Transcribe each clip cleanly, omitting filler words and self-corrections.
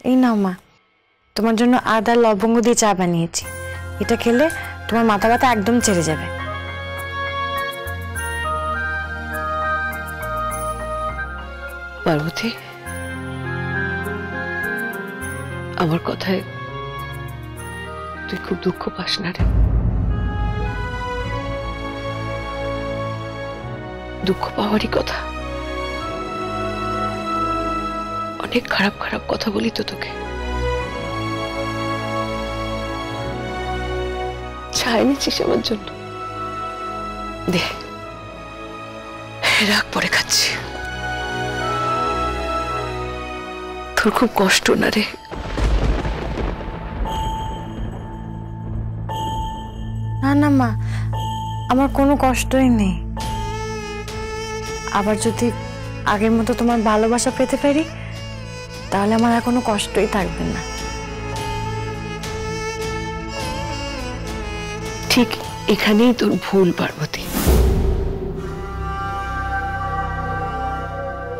এই নাও মা, তোমার জন্য আদা লবঙ্গ দিয়ে চা বানিয়েছি। এটা খেলে তোমার মাথা ব্যথা একদম ছেড়ে যাবে। পার্বতী, আমার কথায় তুই খুব দুঃখ পাস না রে? দুঃখ পাওয়ারই কথা। অনেক খারাপ খারাপ কথা বলি তো তোকে। চা এনেছিস আমার জন্য? দে, রাখ, পরে খাচ্ছি। তোর খুব কষ্ট না রে? না না মা, আমার কোনো কষ্টই নেই। আবার যদি আগের মতো তোমার ভালোবাসা পেতে পারি তাহলে আমার আর কোনো কষ্টই থাকবে না। ঠিক এখানেই তোর ভুল পার্বতী।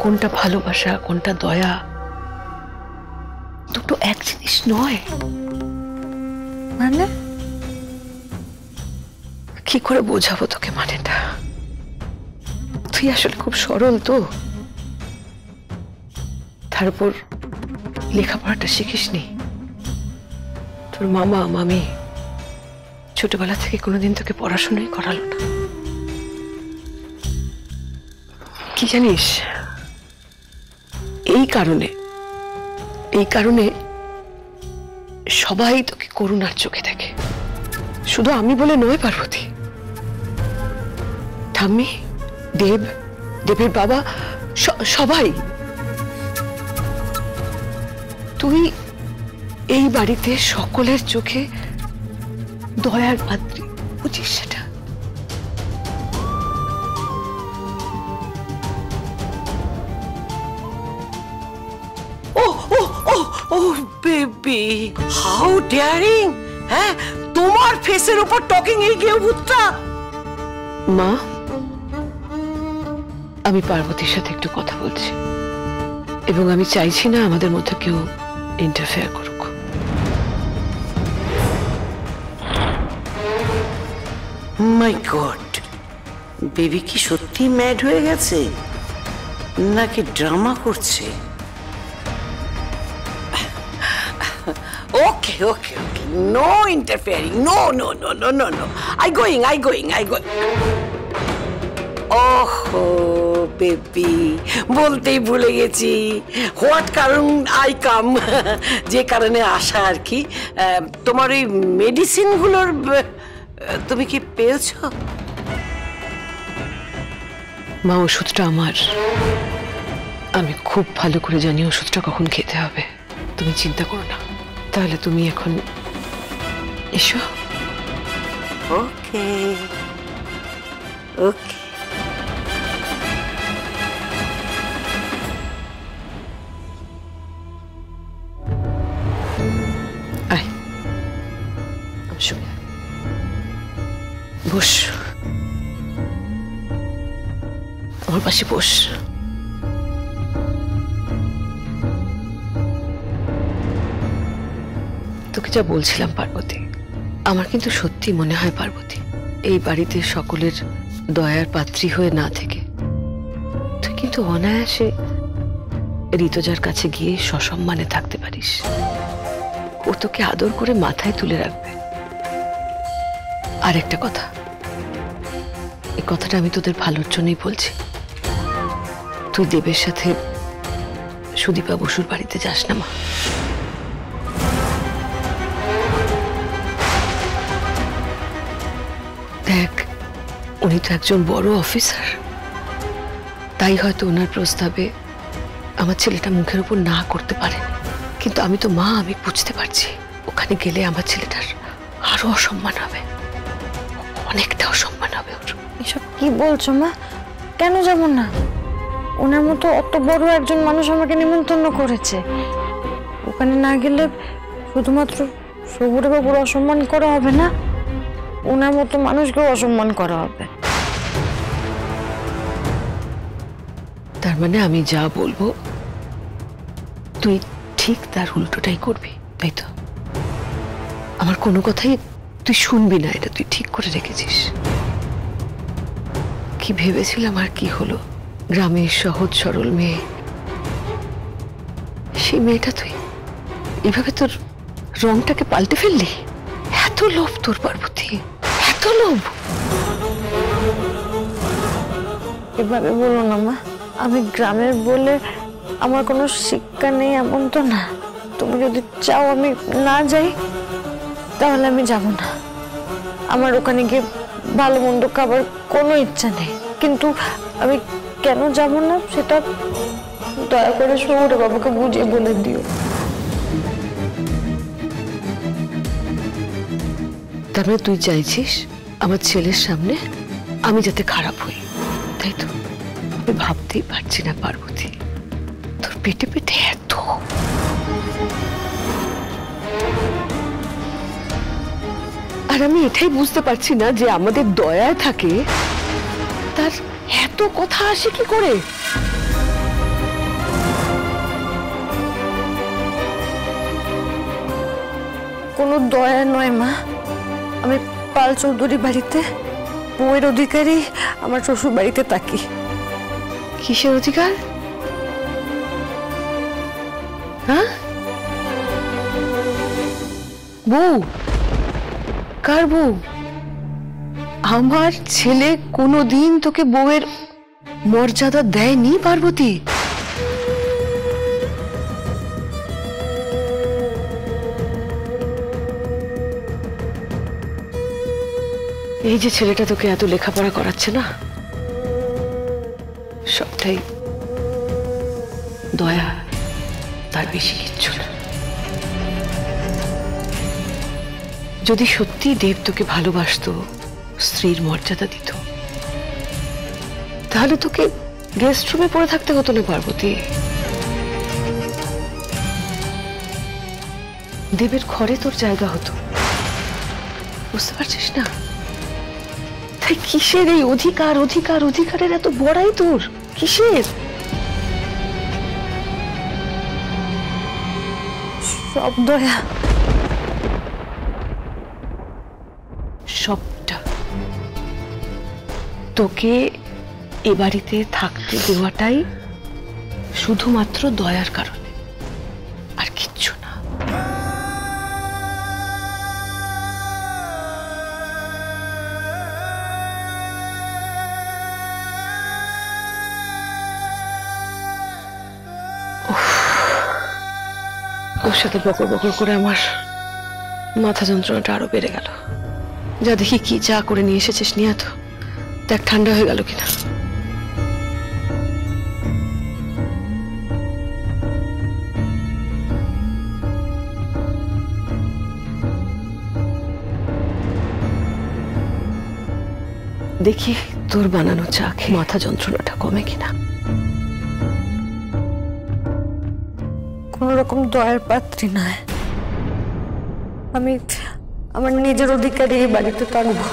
কোনটা ভালোবাসা কোনটা দয়া দুটো এক জিনিস নয়। মানে কি করে বোঝাবো তোকে মানেটা? তুই আসলে খুব সরল তো, তারপর লেখাপড়াটা শিখিসনি। তোর মামা মামি ছোটবেলা থেকে কোনোদিন তোকে পড়াশোনাই করালো না। কি জানিস, এই কারণে সবাই তোকে করুণার চোখে দেখে। শুধু আমি বলে নয় পার্বতী, ঠাম্মি, দেবের বাবা, সবাই। তুই এই বাড়িতে সকলের চোখে দয়ার পাত্রী, বুঝিস সেটা? Oh, baby, how daring! হ্যাঁ, তোমার ফেসের উপর টকিং এই গেউ ভূতটা। মা, আমি পার্বতীর সাথে একটু কথা বলছি এবং আমি চাইছি না আমাদের মধ্যে কেউ ইন্টারফেয়ার করুক। মাই গড, বেবি কি সত্যি ম্যাড হয়ে গেছে নাকি ড্রামা করছে? Okay, okay, okay. No interfering. No. I going. Oh, baby. বলতেই ভুলে গেছি। হোয়াট কারণ আই কাম, যে কারণে আসা আর কি। তোমার ওই মেডিসিনগুলোর তুমি কি পেয়েছো? মা, ওষুধটা আমার। আমি খুব ভালো করে জানি ওষুধটা কখন খেতে হবে। তুমি চিন্তা করো না। তাহলে তুমি এখন এসো। ওকে। আয়, বস, আমার পাশে বস। তোকে যা বলছিলাম পার্বতী, আমার কিন্তু সত্যি মনে হয় পার্বতী, এই বাড়িতে সকলের দয়ার পাত্রী হয়ে না থেকে তুই কিন্তু অনায়াসে ঋতুজার কাছে গিয়ে সসম্মানে থাকতে পারিস। ও তোকে আদর করে মাথায় তুলে রাখবে। আর একটা কথা, এই কথাটা আমি তোদের ভালোর জন্যই বলছি। তুই দেবের সাথে সুদীপা বসুর বাড়িতে যাস না মা। দেখ, উনি তো একজন বড় অফিসার, তাই হয়তো ওনার প্রস্তাবে আমার ছেলেটা মুখের উপর না করতে পারে। কিন্তু আমি তো মা, আমি বুঝতে পারছি ওখানে গেলে আমার ছেলেটার আরো অসম্মান হবে, অনেকটা অসম্মান হবে ওর। এসব কি বলছো মা? কেন যাব না? ওনার মতো অত বড় একজন মানুষ আমাকে নিমন্ত্রণ করেছে। ওখানে না গেলে শুধুমাত্র শহুরে বাবুর অসম্মান করা হবে না, ওনার মতো মানুষকেও অসম্মান করা হবে। তার মানে আমি যা বলবো তুই ঠিক তার উল্টোটাই করবি, তাই তো? আমার কোনো কথাই তুই শুনবি না, এটা তুই ঠিক করে রেখেছিস। কি ভেবেছিলাম আর কি হলো, গ্রামের সহজ সরল মেয়ে, সেই মেয়েটা তুই এভাবে তোর রংটাকে পাল্টে ফেললি। এত লোভ তোর পার্বতী, এত লোভ। এভাবে বলো না মা, আমি গ্রামের বলে আমার কোনো শিক্ষা নেই এমন তো না। তুমি যদি চাও আমি না যাই তাহলে আমি যাব না। আমার ওখানে গিয়ে ভালো মন্দ খাবার কোনো ইচ্ছা নেই, কিন্তু আমি কেন যাব না সেটা দয়া করে শহুরে বাবাকে বুঝিয়ে বলে দিও। তার মানে তুই চাইছিস আমার ছেলের সামনে আমি যাতে খারাপ হই, তাই তো? আমি ভাবতেই পারছি না পার্বতী, তোর পেটে পেটে এত। আর আমি এটাই বুঝতে পারছি না যে আমাদের দয়ায় থাকে তার এত কথা আসে কি করে। কোনো দয়া নয় মা, আমি পাল চৌধুরী বাড়িতে বউয়ের অধিকারী আমার শ্বশুর বাড়িতে থাকি। কিসের অধিকার? হ্যাঁ, বউ? কার বউ? আমার ছেলে কোনোদিন তোকে বউয়ের মর্যাদা দেয়নি পার্বতী। এই যে ছেলেটা তোকে এত লেখাপড়া করাচ্ছে না, সবটাই দয়া, তার বেশি কিচ্ছু না। যদি সত্যি দেব তোকে ভালোবাসতো, স্ত্রীর মর্যাদা দিত, তাহলে তোকে গেস্ট রুমে পড়ে থাকতে হতো না পার্বতী। দেবের ঘরে তোর জায়গা হতো, বুঝতে পারছিস না? তাই কিসের এই অধিকার অধিকার অধিকারের এত বড়াই তোর? কিসের? সব দয়া। সবটা তোকে এ বাড়িতে থাকতে দেওয়াটাই শুধুমাত্র দয়ার কারণে, আর কিচ্ছু না। ওর সাথে বকর বকর করে আমার মাথা যন্ত্রণাটা আরো বেড়ে গেল। যা দেখি কি চা করে নিয়ে এসেছিস, নিয়ে তো দেখ ঠান্ডা হয়ে গেল কিনা। দেখি তোর বানানো চা খেয়ে মাথা যন্ত্রণাটা কমে কিনা। কোন রকম দয়ার পাত্রী নয়, আমি আমার নিজের অধিকারে এই বাড়িতে থাকবো।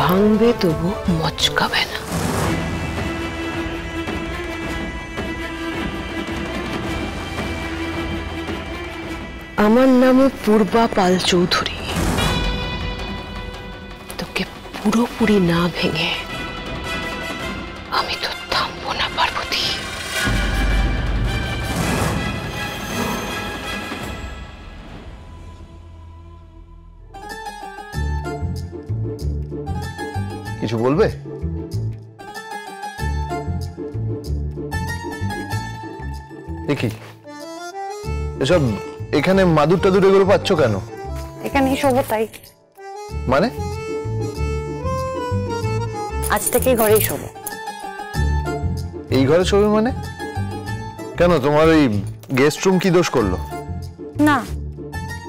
ভাঙবে তবু মচকাবে না। আমার নামও পূর্বা পাল চৌধুরী। তোকে পুরোপুরি না ভেঙে আমি তো থামবো না পার্বতী। কিছু বলবে? দেখি এসব এখানে মাদুর টাদুর এগুলো পাচ্ছ কেন? এখানেই শোবো তাই। মানে আজ থেকে ঘরেই শোবো। এই ঘরে শোবে মানে? কেন, তোমার ওই গেস্ট রুম কি দোষ করলো? না,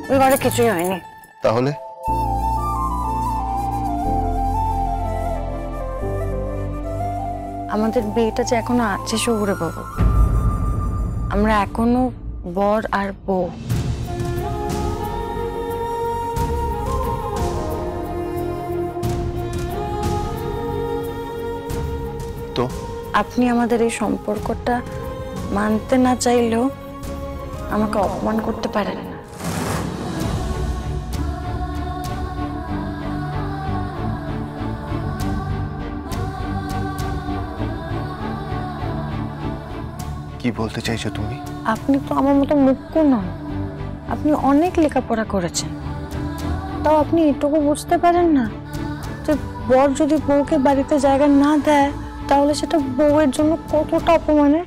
ওই ঘরে কিছুই হয়নি। তাহলে আমাদের বিয়েটা যে এখনো আছে শহুরে বাবু, আমরা এখনো বর আর বউ। তো আপনি আমাদের এই সম্পর্কটা মানতে না চাইলেও আমাকে অপমান করতে পারেন না। কি বলতে চাইছো তুমি? আপনি তো আমার মতো মুখ্য নন, আপনি অনেক লেখাপড়া করেছেন, তাও আপনি এটুকু বুঝতে পারেন না যে বর যদি বউকে বাড়িতে জায়গা না দেয় তাহলে সেটা বউয়ের জন্য কতটা অপমানের।